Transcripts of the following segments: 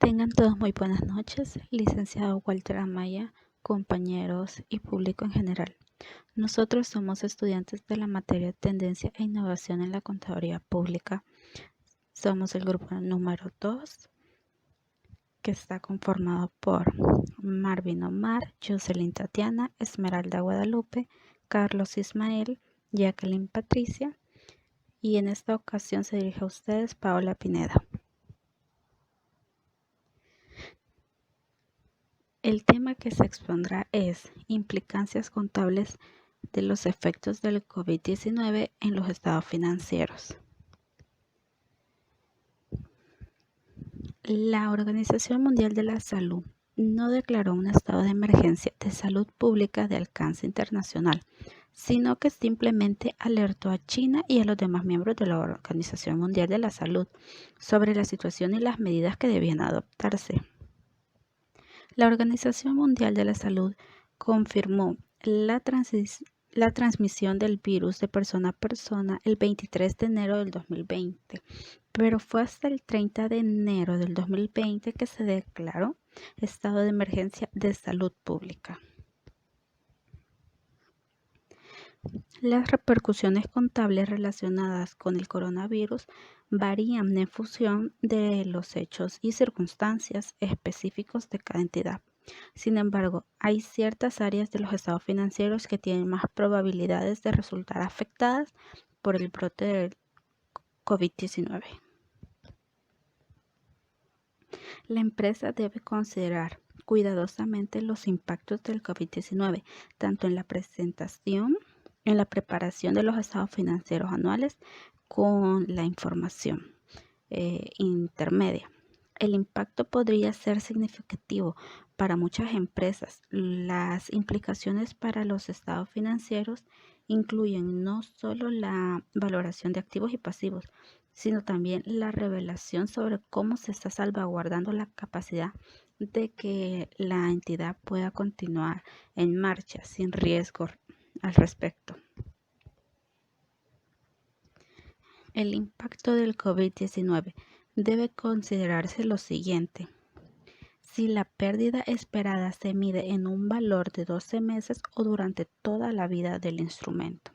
Tengan todos muy buenas noches, licenciado Walter Amaya, compañeros y público en general. Nosotros somos estudiantes de la materia Tendencia e Innovación en la Contaduría Pública. Somos el grupo número 2, que está conformado por Marvin Omar, Jocelyn Tatiana, Esmeralda Guadalupe, Carlos Ismael, Jacqueline Patricia, y en esta ocasión se dirige a ustedes Paola Pineda. El tema que se expondrá es implicancias contables de los efectos del COVID-19 en los estados financieros. La Organización Mundial de la Salud no declaró un estado de emergencia de salud pública de alcance internacional, sino que simplemente alertó a China y a los demás miembros de la Organización Mundial de la Salud sobre la situación y las medidas que debían adoptarse. La Organización Mundial de la Salud confirmó la transmisión del virus de persona a persona el 23 de enero del 2020, pero fue hasta el 30 de enero del 2020 que se declaró estado de emergencia de salud pública. Las repercusiones contables relacionadas con el coronavirus varían en función de los hechos y circunstancias específicos de cada entidad. Sin embargo, hay ciertas áreas de los estados financieros que tienen más probabilidades de resultar afectadas por el brote del COVID-19. La empresa debe considerar cuidadosamente los impactos del COVID-19, tanto en la preparación de los estados financieros anuales con la información intermedia. El impacto podría ser significativo para muchas empresas. Las implicaciones para los estados financieros incluyen no solo la valoración de activos y pasivos, sino también la revelación sobre cómo se está salvaguardando la capacidad de que la entidad pueda continuar en marcha sin riesgo al respecto. El impacto del COVID-19 debe considerarse lo siguiente. Si la pérdida esperada se mide en un valor de 12 meses o durante toda la vida del instrumento.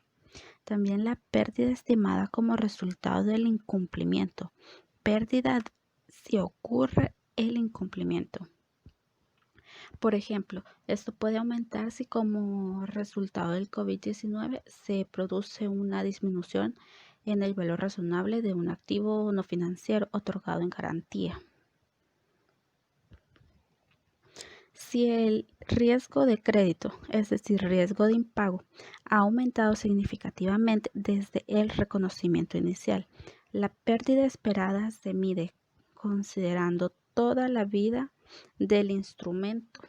También la pérdida estimada como resultado del incumplimiento. Pérdida si ocurre el incumplimiento. Por ejemplo, esto puede aumentar si como resultado del COVID-19 se produce una disminución en el valor razonable de un activo no financiero otorgado en garantía. Si el riesgo de crédito, es decir, riesgo de impago, ha aumentado significativamente desde el reconocimiento inicial, la pérdida esperada se mide considerando toda la vida del instrumento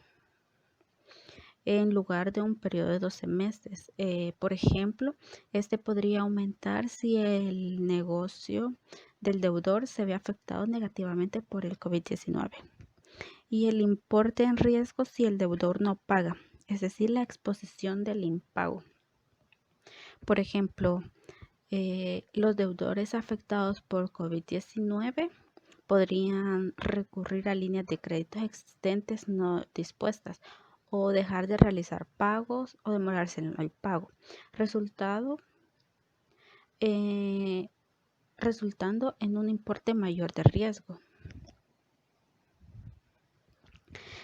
en lugar de un periodo de 12 meses. Por ejemplo, este podría aumentar si el negocio del deudor se ve afectado negativamente por el COVID-19. Y el importe en riesgo si el deudor no paga, es decir, la exposición del impago. Por ejemplo, los deudores afectados por COVID-19 podrían recurrir a líneas de crédito existentes no dispuestas o dejar de realizar pagos o demorarse en el pago, resultando en un importe mayor de riesgo.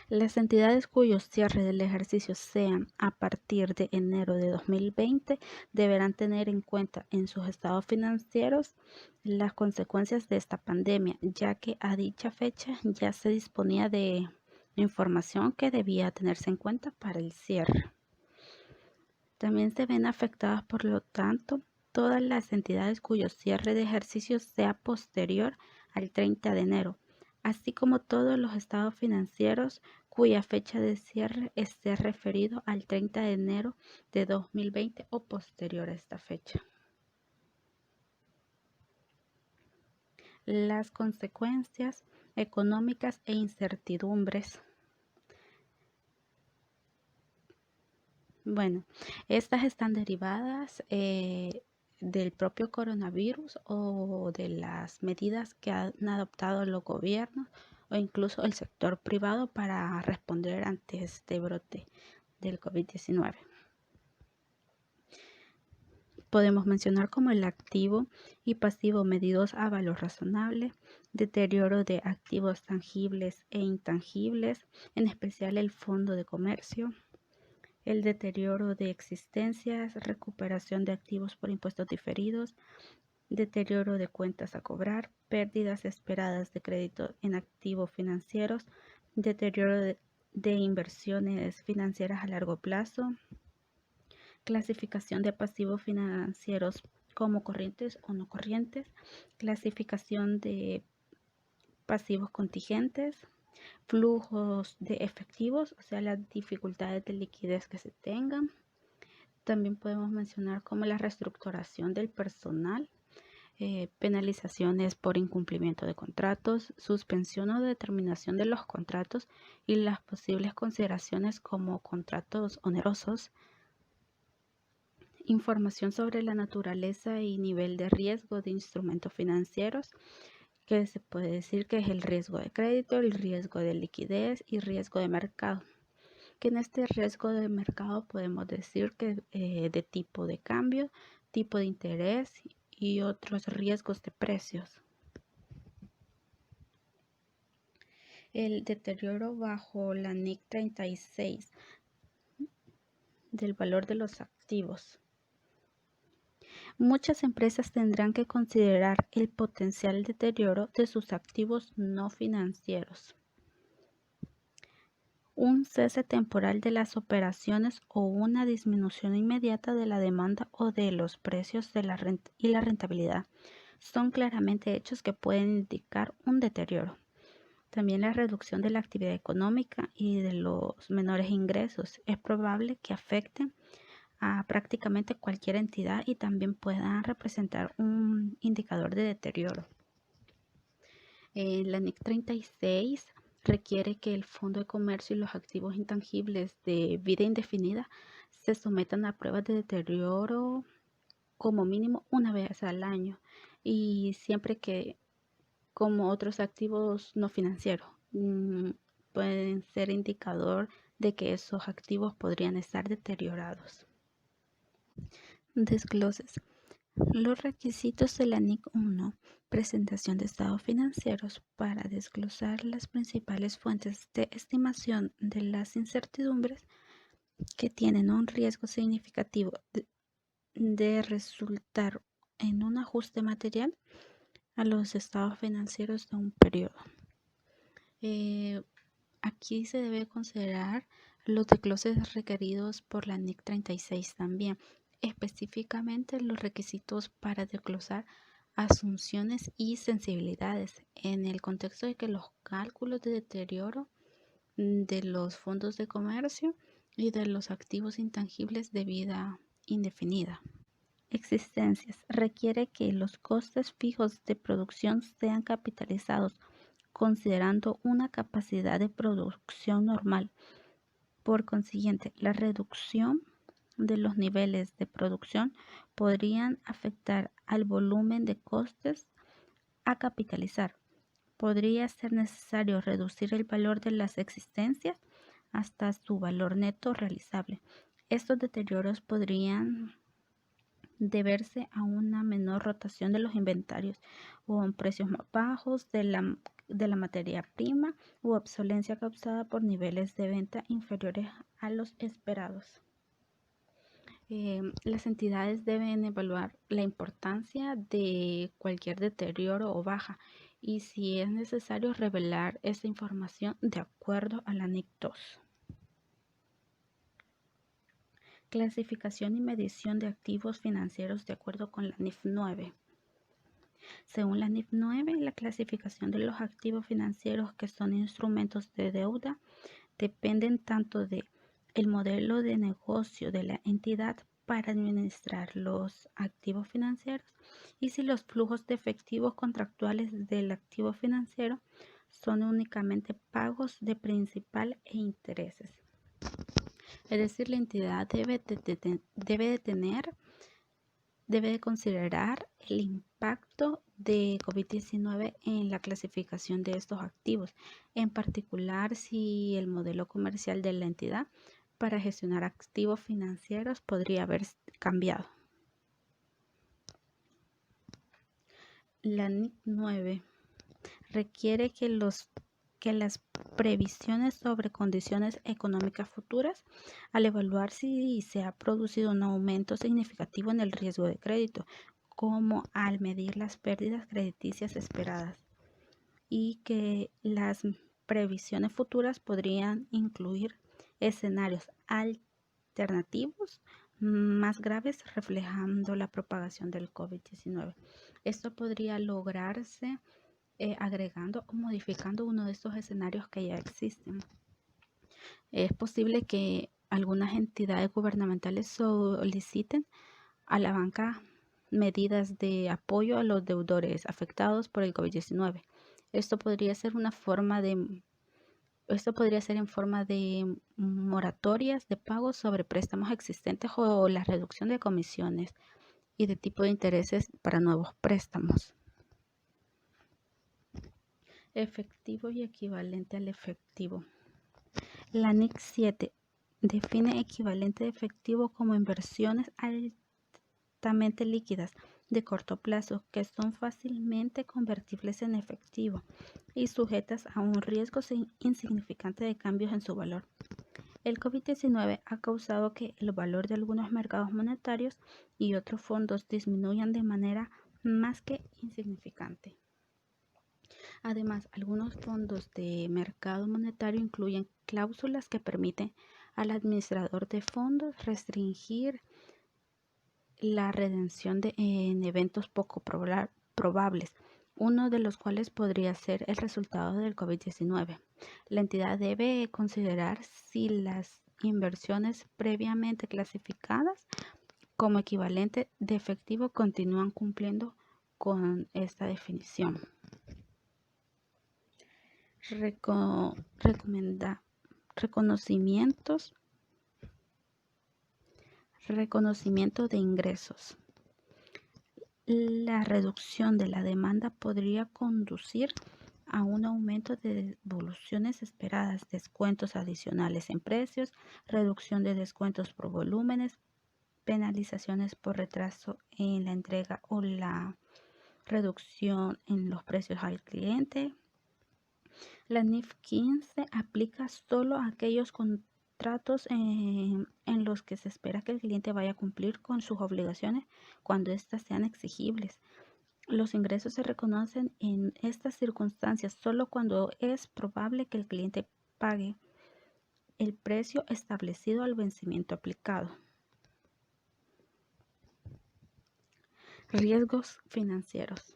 Las entidades cuyo cierre del ejercicio sean a partir de enero de 2020 deberán tener en cuenta en sus estados financieros las consecuencias de esta pandemia, ya que a dicha fecha ya se disponía de información que debía tenerse en cuenta para el cierre. También se ven afectadas, por lo tanto, todas las entidades cuyo cierre de ejercicio sea posterior al 30 de enero, así como todos los estados financieros cuya fecha de cierre esté referido al 30 de enero de 2020 o posterior a esta fecha. Las consecuencias económicas e incertidumbres. Bueno, estas están derivadas del propio coronavirus o de las medidas que han adoptado los gobiernos o incluso el sector privado para responder ante este brote del COVID-19. Podemos mencionar como el activo y pasivo medidos a valor razonable, deterioro de activos tangibles e intangibles, en especial el fondo de comercio, el deterioro de existencias, recuperación de activos por impuestos diferidos, deterioro de cuentas a cobrar, pérdidas esperadas de crédito en activos financieros, deterioro de inversiones financieras a largo plazo, clasificación de pasivos financieros como corrientes o no corrientes, clasificación de pasivos contingentes, flujos de efectivos, o sea, las dificultades de liquidez que se tengan. También podemos mencionar como la reestructuración del personal, penalizaciones por incumplimiento de contratos, suspensión o determinación de los contratos y las posibles consideraciones como contratos onerosos. Información sobre la naturaleza y nivel de riesgo de instrumentos financieros, que se puede decir que es el riesgo de crédito, el riesgo de liquidez y riesgo de mercado. Que en este riesgo de mercado podemos decir que de tipo de cambio, tipo de interés y otros riesgos de precios. El deterioro bajo la NIC 36 del valor de los activos. Muchas empresas tendrán que considerar el potencial deterioro de sus activos no financieros, un cese temporal de las operaciones o una disminución inmediata de la demanda o de los precios de la y la rentabilidad son claramente hechos que pueden indicar un deterioro. También la reducción de la actividad económica y de los menores ingresos es probable que afecten a prácticamente cualquier entidad y también puedan representar un indicador de deterioro. La NIC 36 requiere que el Fondo de Comercio y los activos intangibles de vida indefinida se sometan a pruebas de deterioro como mínimo una vez al año y siempre que, como otros activos no financieros, pueden ser indicador de que esos activos podrían estar deteriorados. Desgloses. Los requisitos de la NIC 1, presentación de estados financieros para desglosar las principales fuentes de estimación de las incertidumbres que tienen un riesgo significativo de resultar en un ajuste material a los estados financieros de un periodo. Aquí se debe considerar los desgloses requeridos por la NIC 36 también, específicamente los requisitos para desglosar asunciones y sensibilidades en el contexto de que los cálculos de deterioro de los fondos de comercio y de los activos intangibles de vida indefinida. Existencias. Requiere que los costes fijos de producción sean capitalizados considerando una capacidad de producción normal. Por consiguiente, la reducción de los niveles de producción podrían afectar al volumen de costes a capitalizar. Podría ser necesario reducir el valor de las existencias hasta su valor neto realizable. Estos deterioros podrían deberse a una menor rotación de los inventarios o a precios más bajos de la materia prima u obsolencia causada por niveles de venta inferiores a los esperados. Las entidades deben evaluar la importancia de cualquier deterioro o baja y si es necesario revelar esa información de acuerdo a la NIC 2. Clasificación y medición de activos financieros de acuerdo con la NIF 9. Según la NIF 9, la clasificación de los activos financieros que son instrumentos de deuda dependen tanto de el modelo de negocio de la entidad para administrar los activos financieros y si los flujos de efectivos contractuales del activo financiero son únicamente pagos de principal e intereses. Es decir, la entidad debe de tener debe de considerar el impacto de COVID-19 en la clasificación de estos activos, en particular si el modelo comercial de la entidad para gestionar activos financieros podría haber cambiado. La NIC 9 requiere que las previsiones sobre condiciones económicas futuras, al evaluar si se ha producido un aumento significativo en el riesgo de crédito, como al medir las pérdidas crediticias esperadas, y que las previsiones futuras podrían incluir escenarios alternativos más graves reflejando la propagación del COVID-19. Esto podría lograrse agregando o modificando uno de estos escenarios que ya existen. Es posible que algunas entidades gubernamentales soliciten a la banca medidas de apoyo a los deudores afectados por el COVID-19. Esto podría ser en forma de moratorias de pagos sobre préstamos existentes o la reducción de comisiones y de tipo de intereses para nuevos préstamos. Efectivo y equivalente al efectivo. La NIC 7 define equivalente de efectivo como inversiones altamente líquidas de corto plazo que son fácilmente convertibles en efectivo y sujetas a un riesgo insignificante de cambios en su valor. El COVID-19 ha causado que el valor de algunos mercados monetarios y otros fondos disminuyan de manera más que insignificante. Además, algunos fondos de mercado monetario incluyen cláusulas que permiten al administrador de fondos restringir la redención en eventos poco probables, uno de los cuales podría ser el resultado del COVID-19. La entidad debe considerar si las inversiones previamente clasificadas como equivalente de efectivo continúan cumpliendo con esta definición. Reconocimiento de ingresos. La reducción de la demanda podría conducir a un aumento de devoluciones esperadas, descuentos adicionales en precios, reducción de descuentos por volúmenes, penalizaciones por retraso en la entrega o la reducción en los precios al cliente. La NIF 15 aplica solo a aquellos contratos en los que se espera que el cliente vaya a cumplir con sus obligaciones cuando éstas sean exigibles. Los ingresos se reconocen en estas circunstancias solo cuando es probable que el cliente pague el precio establecido al vencimiento aplicado. Riesgos financieros.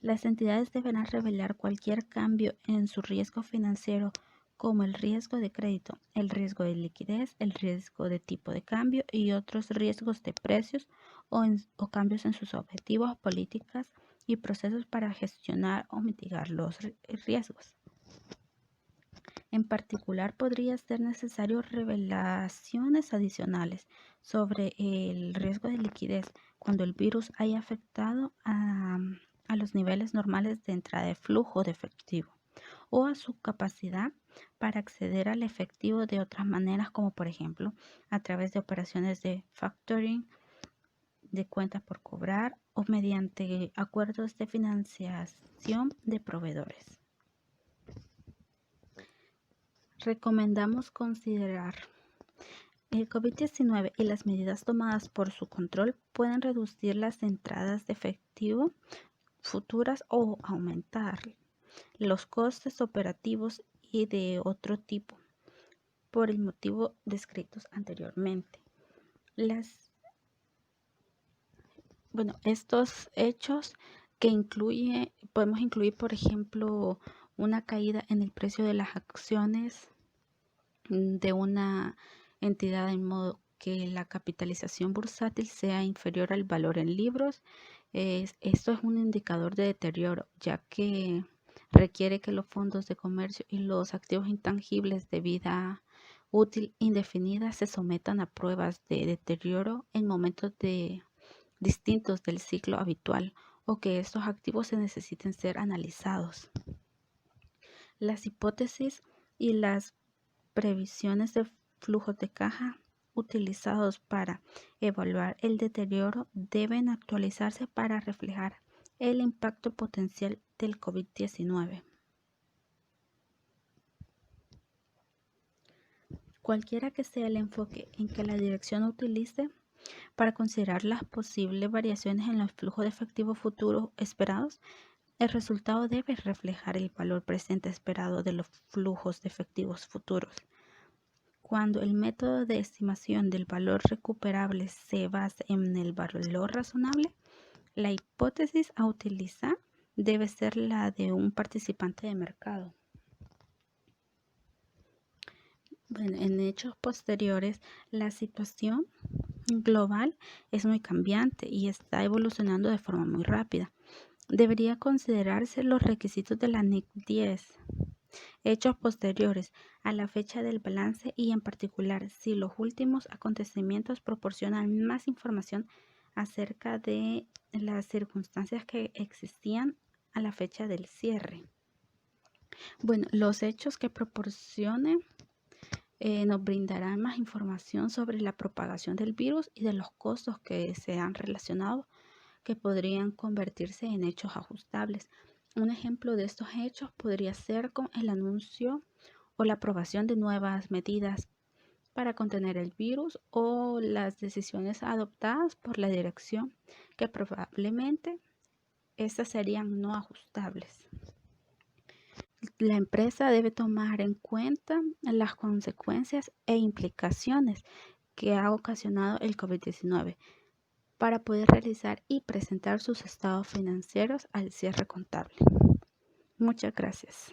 Las entidades deberán revelar cualquier cambio en su riesgo financiero, como el riesgo de crédito, el riesgo de liquidez, el riesgo de tipo de cambio y otros riesgos de precios o cambios en sus objetivos, políticas y procesos para gestionar o mitigar los riesgos. En particular, podría ser necesario revelaciones adicionales sobre el riesgo de liquidez cuando el virus haya afectado a los niveles normales de entrada de flujo de efectivo o a su capacidad para acceder al efectivo de otras maneras, como por ejemplo a través de operaciones de factoring, de cuentas por cobrar o mediante acuerdos de financiación de proveedores. Recomendamos considerar el COVID-19 y las medidas tomadas por su control pueden reducir las entradas de efectivo futuras o aumentar los costes operativos y de otro tipo por el motivo descritos anteriormente. Estos hechos que podemos incluir, por ejemplo, una caída en el precio de las acciones de una entidad en modo que la capitalización bursátil sea inferior al valor en libros. Esto es un indicador de deterioro, ya que requiere que los fondos de comercio y los activos intangibles de vida útil indefinida se sometan a pruebas de deterioro en momentos distintos del ciclo habitual o que estos activos se necesiten ser analizados. Las hipótesis y las previsiones de flujos de caja utilizados para evaluar el deterioro deben actualizarse para reflejar el impacto potencial del COVID-19. Cualquiera que sea el enfoque en que la dirección utilice para considerar las posibles variaciones en los flujos de efectivo futuros esperados, el resultado debe reflejar el valor presente esperado de los flujos de efectivos futuros. Cuando el método de estimación del valor recuperable se basa en el valor razonable, la hipótesis a utilizar debe ser la de un participante de mercado. Bueno, en hechos posteriores, la situación global es muy cambiante y está evolucionando de forma muy rápida. Debería considerarse los requisitos de la NIC 10, hechos posteriores a la fecha del balance y en particular si los últimos acontecimientos proporcionan más información acerca de las circunstancias que existían a la fecha del cierre. Bueno, los hechos que proporcionen nos brindarán más información sobre la propagación del virus y de los costos que se han relacionado que podrían convertirse en hechos ajustables. Un ejemplo de estos hechos podría ser con el anuncio o la aprobación de nuevas medidas para contener el virus o las decisiones adoptadas por la dirección que probablemente estas serían no ajustables. La empresa debe tomar en cuenta las consecuencias e implicaciones que ha ocasionado el COVID-19 para poder realizar y presentar sus estados financieros al cierre contable. Muchas gracias.